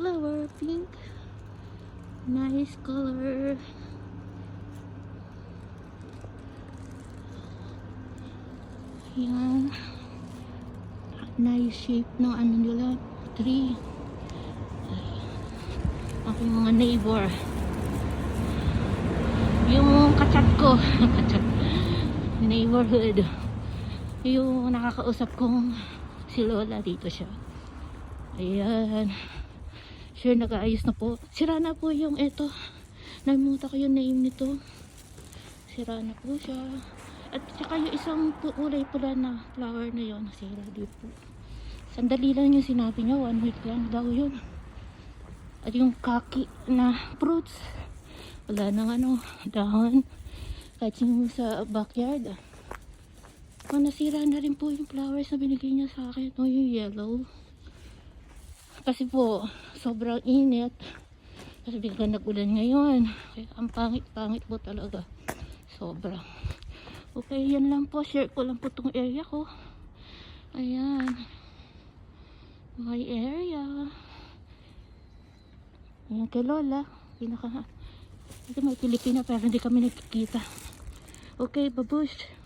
flower, pink. Nice color. Yan. Nice shape ng ano nila, tree. Aking mga neighbor. Yung kachat ko, kachat, neighborhood. Yung nakakausap kong si Lola, dito siya. Ayan. Sure, nag-aayos na po. Sira na po yung ito. Nalimutan ko yung name nito. Sira na po siya. At saka yung isang kulay pula na flower na yun, nasira din po. Sandali lang yung sinabi niya, 1 week lang daw yun. At yung kaki na fruits, wala nang ano, dahon. Kahit yung sa backyard. Nasira na rin po yung flowers na binigay niya sa akin. No, yung yellow. Kasi po, sobrang init. Kasi bigla nag-ulan ngayon. Kaya ang pangit-pangit po talaga. Sobra. Okay, yan lang po. Share ko lang po itong area ko. Ayan. My area. Ayan kay Lola. Pinaka... Ito may Pilipina pero hindi kami nagkikita. Okay, babush.